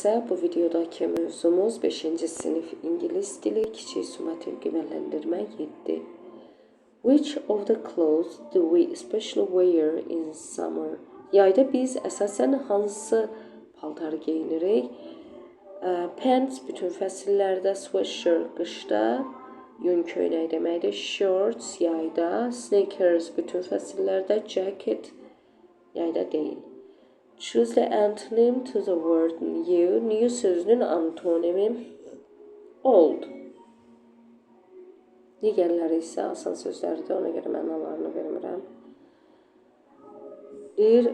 Bu videodaki mövzumuz 5-ci sinif ingilis dili kiçik summativ qiymətləndirmə 7. Which of the clothes do we especially wear in summer? Yayda biz əsasən hansı paltar geyinirik? Pants bütün fəsillərdə, sweatshirt qışda, yun köynək deməkdir, shorts yayda, sneakers bütün fəsillərdə, jacket yayda deyil. Choose the antonym to the word new. New sözünün antonimi old. Digərləri isə asan sözlərdir, ona görə mənalarını vermirəm. Deyir,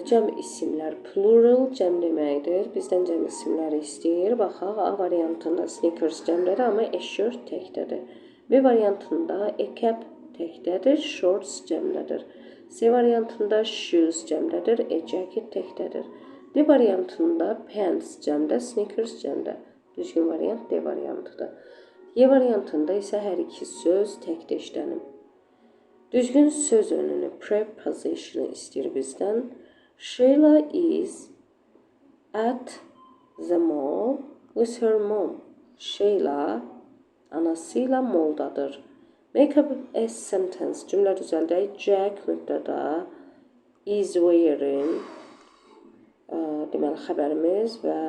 cəm isimlər, plural cəm deməkdir. Bizdən cəm isimləri istəyir. Baxaq, A variantında sneakers cəmlədir, amma a shirt təkdədir. B variantında a cap təkdədir, shorts cəmlədir. C variantında shoes cəmlədir, a jacket təkdədir. D variantında pants cəmdə, sneakers cəmdə. Düzgün variant D variantıdır. Y variantında isə hər iki söz təkdə işlənib. Düzgün söz önünü, preposition istəyir bizdən. Sheila is at the mall with her mom. Sheila anasıyla moldadır. Make up a sentence. Cümlə düzəldək. Jack mübtəda is wearing deməli xəbərimiz və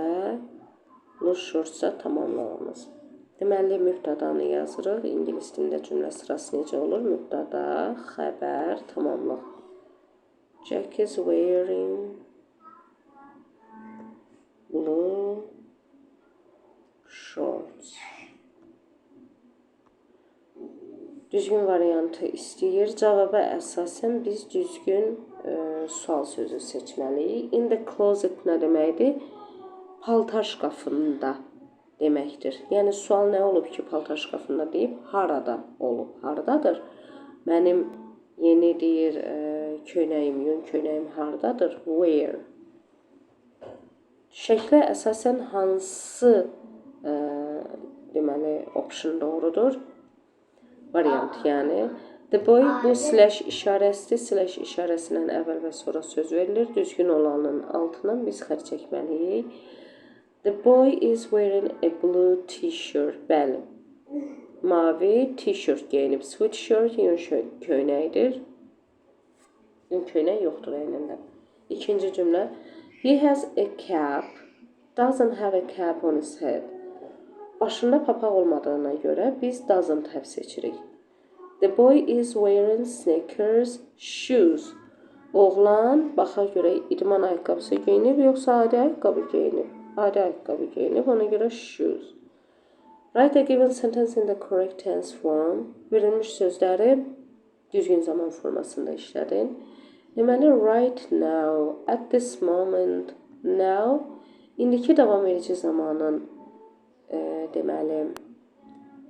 blue shorts-a tamamlamamız. Deməli mübtədanı yazırıq. İngilis dilində cümlə sırası necə olur? Mübtəda, xəbər, tamamlıq. Jack is wearing blue shorts. Düzgün variantı istəyir. Cavaba əsasən biz düzgün sual sözü seçməliyik. In the closet nə deməkdir? Paltar şkafında deməkdir. Yəni sual nə olub ki, paltar şkafında deyib? Harada olub? Haradadır? Mənim yeni deyir köynəyim, yun köynəyim haradadır? Where? Şəklə əsasən hansı deməli option doğrudur? Variant yəni. The boy bu slash işarəsidir. Slash işarəsindən əvvəl və sonra söz verilir. Düzgün olanın altından biz xətt çəkməliyik. The boy is wearing a blue t-shirt. Bəli. Mavi t-shirt geyinib. Sweatshirt yun köynəkdir. Yun köynək yoxdur əynində. İkinci cümlə. He has a cap. Doesn't have a cap on his head. Başında papaq olmadığına görə biz doesn't have seçirik. The boy is wearing sneakers shoes. Oğlan baxa görə idman ayaqqabısı geyinib, yoxsa adi ayaqqabı geyinib? Adi ayaqqabı geyinib, ona görə shoes. Write a given sentence in the correct tense form. Verilmiş sözləri düzgün zaman formasında işlədin. Deməli, right now, at this moment, now, indiki davam edici zamanın deməli,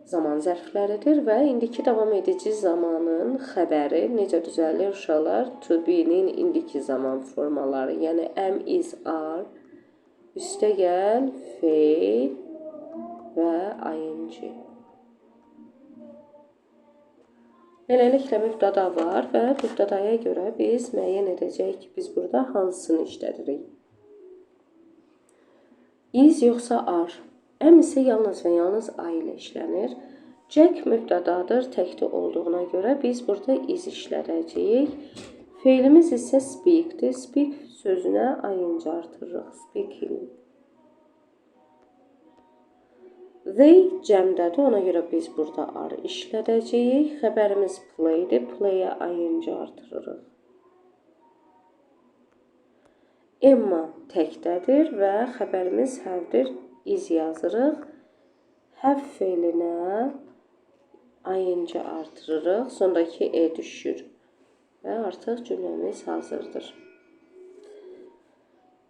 zaman zərfləridir və indiki davam edici zamanın xəbəri necə düzəlir uşaqlar? To be-nin indiki zaman formaları, yəni am, is, are, üstə gəl, feil və ing. Beləliklə mübtəda var və mübtədaya görə biz müəyyən edəcəyik ki, biz burada hansını işlədirik. Is yoxsa are? Am isə yalnız və yalnız I ilə işlənir. Jack mübtədadır, təkdə olduğuna görə biz burada is işlədəcəyik. Feilimiz isə speak-dir. Speak sözünə ing artırırıq. Speaking. They cəmdədir, ona görə biz burada are işlədəcəyik. Xəbərimiz play-dir, play-ə ing artırırıq. Emma təkdədir və xəbərimiz have-dir. Is yazırıq. Have feilinə ing artırırıq. Sondakı e düşür. Və artıq cümləmiz hazırdır.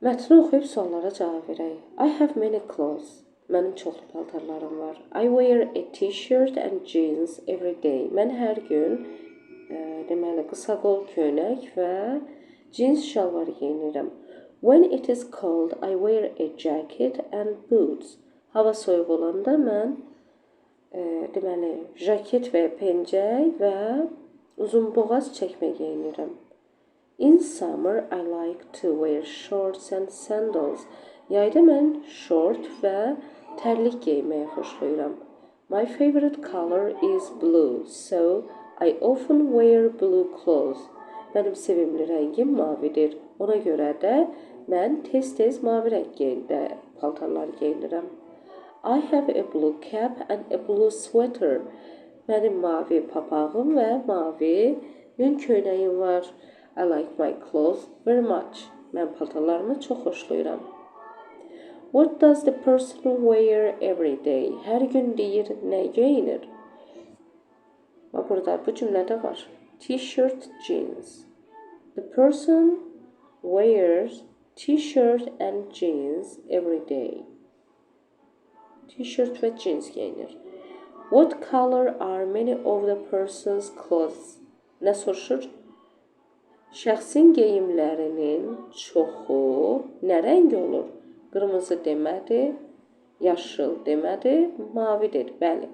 Mətni oxuyub suallara cavab verək. I have many clothes. Mənim çoxlu paltarlarım var. I wear a t-shirt and jeans every day. Mən hər gün deməli qısa qol köynək və jeans şalvar geyinirəm. When it is cold, I wear a jacket and boots. Hava soyuq olanda mən deməli jaket və pencək və uzunboğaz çəkmə geyinirəm. In summer, I like to wear shorts and sandals. Yayda mən short və tərlik geyməyi xoşlayıram. My favorite color is blue, so I often wear blue clothes. Mənim sevimli rəngim mavidir. Ona görə də mən tez-tez mavi rəngdə paltarlar geyinirəm. I have a blue cap and a blue sweater. Mənim mavi papağım və mavi yün köynəyim var. I like my clothes very much. Mən paltarlarımı çox xoşlayıram. What does the person wear every day? Hər gün deyir, nə geyinir? Burada bu cümlədə var. T-shirt, jeans. The person wears t-shirt and jeans every day. T-shirt və jeans geyinir. What color are many of the person's clothes? Nə soruşur? Şəxsin geyimlərinin çoxu nə rəng olur? Qırmızı demədi, yaşıl demədi, mavidir, bəli.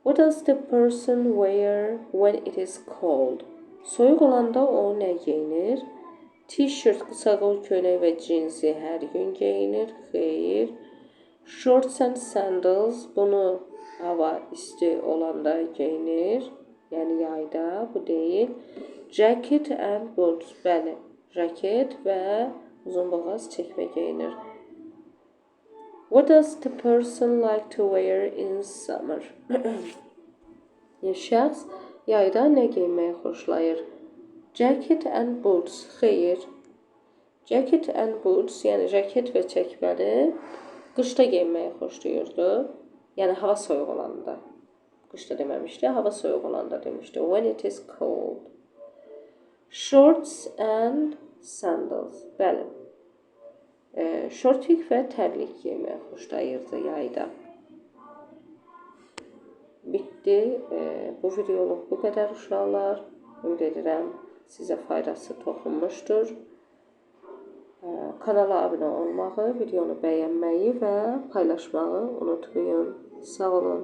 What does the person wear when it is cold? Soyuq olanda o nə geyinir? T-shirt, qısa qol köynək və cinsi hər gün geyinir, xeyr. Shorts and sandals, bunu hava isti olanda geyinir, yəni yayda, bu deyil. Jacket and boots, bəli, jaket və uzunboğaz çəkmə geyinir. What does the person like to wear in summer? Şəxs yayda nə geyməyi xoşlayır? Jacket and boots, xeyr. Jacket and boots, yəni jaket və çəkməni qışda geyməyi xoşlayırdı. Yəni hava soyuq olanda. Qışda deməmişdi, hava soyuq olanda demişdi. When it is cold. Shorts and sandals, bəli. Şortik və tərlik geyməyi xoşlayırdı yayda. Bitdi. Bu videoluk bu qədər uşaqlar. Ümid edirəm sizə faydası toxunmuşdur. Kanala abunə olmağı, videonu bəyənməyi və paylaşmağı unutmayın. Sağ olun.